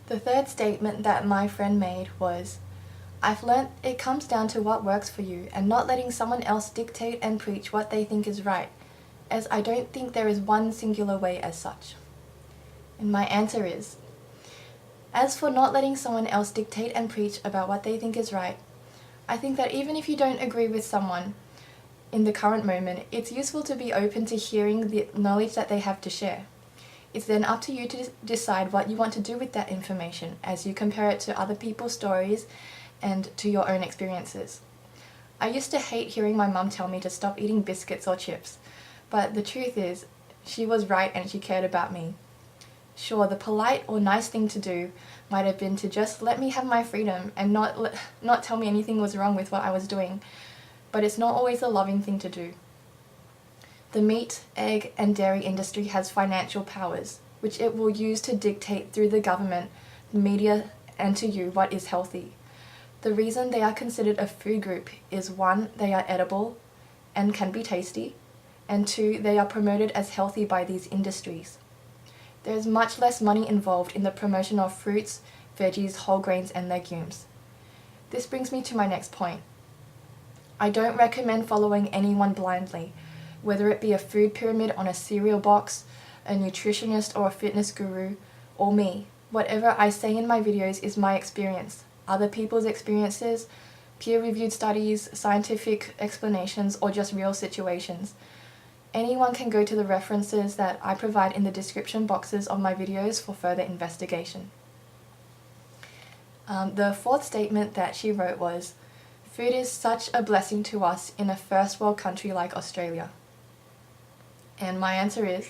The third statement that my friend made was, "I've learnt it comes down to what works for you and not letting someone else dictate and preach what they think is right, as I don't think there is one singular way as such." And my answer is, as for not letting someone else dictate and preach about what they think is right, I think that even if you don't agree with someone in the current moment, it's useful to be open to hearing the knowledge that they have to share. It's then up to you to decide what you want to do with that information as you compare it to other people's stories and to your own experiences. I used to hate hearing my mum tell me to stop eating biscuits or chips, but the truth is, she was right and she cared about me. Sure, the polite or nice thing to do might have been to just let me have my freedom and not tell me anything was wrong with what I was doing, but it's not always a loving thing to do. The meat, egg, and dairy industry has financial powers, which it will use to dictate through the government, the media, and to you what is healthy. The reason they are considered a food group is 1, they are edible and can be tasty, and 2, they are promoted as healthy by these industries. There is much less money involved in the promotion of fruits, veggies, whole grains, and legumes. This brings me to my next point. I don't recommend following anyone blindly, whether it be a food pyramid on a cereal box, a nutritionist or a fitness guru, or me. Whatever I say in my videos is my experience, other people's experiences, peer-reviewed studies, scientific explanations, or just real situations. Anyone can go to the references that I provide in the description boxes of my videos for further investigation. The fourth statement that she wrote was, "Food is such a blessing to us in a first world country like Australia." And my answer is,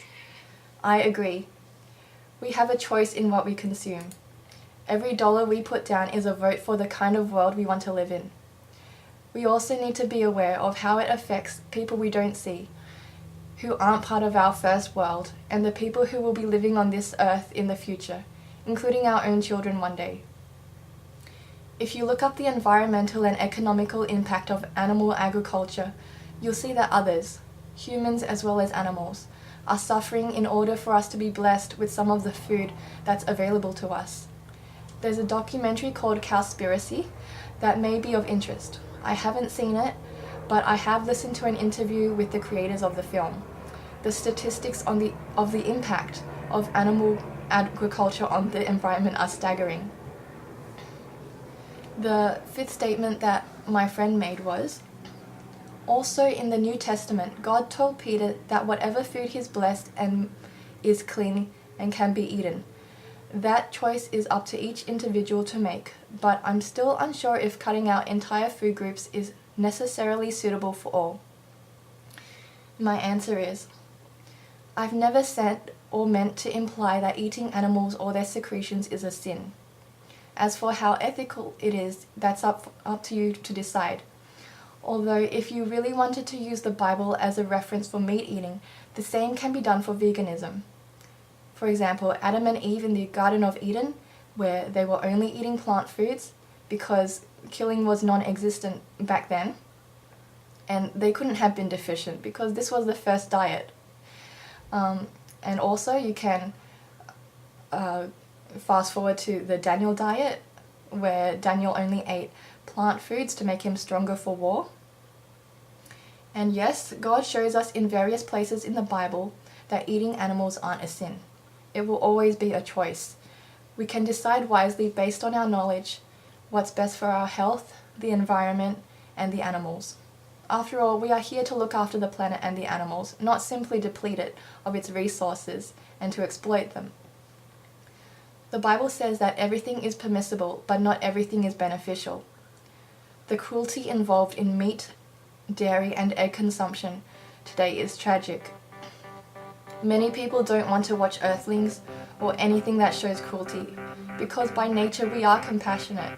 I agree. We have a choice in what we consume. Every dollar we put down is a vote for the kind of world we want to live in. We also need to be aware of how it affects people we don't see, who aren't part of our first world, and the people who will be living on this earth in the future, including our own children one day. If you look up the environmental and economical impact of animal agriculture, you'll see that others, humans as well as animals, are suffering in order for us to be blessed with some of the food that's available to us. There's a documentary called Cowspiracy that may be of interest. I haven't seen it, but I have listened to an interview with the creators of the film. The statistics of the impact of animal agriculture on the environment are staggering. The fifth statement that my friend made was, "Also in the New Testament, God told Peter that whatever food he's blessed and is clean and can be eaten. That choice is up to each individual to make, but I'm still unsure if cutting out entire food groups is necessarily suitable for all." My answer is, I've never said or meant to imply that eating animals or their secretions is a sin. As for how ethical it is, that's up to you to decide. Although if you really wanted to use the Bible as a reference for meat eating, the same can be done for veganism. For example, Adam and Eve in the Garden of Eden, where they were only eating plant foods because killing was non-existent back then, and they couldn't have been deficient because this was the first diet. And also you can fast forward to the Daniel diet, where Daniel only ate plant foods to make him stronger for war. And yes, God shows us in various places in the Bible that eating animals aren't a sin. It will always be a choice. We can decide wisely based on our knowledge what's best for our health, the environment, and the animals. After all, we are here to look after the planet and the animals, not simply deplete it of its resources and to exploit them. The Bible says that everything is permissible, but not everything is beneficial. The cruelty involved in meat, dairy, and egg consumption today is tragic. Many people don't want to watch Earthlings or anything that shows cruelty, because by nature we are compassionate.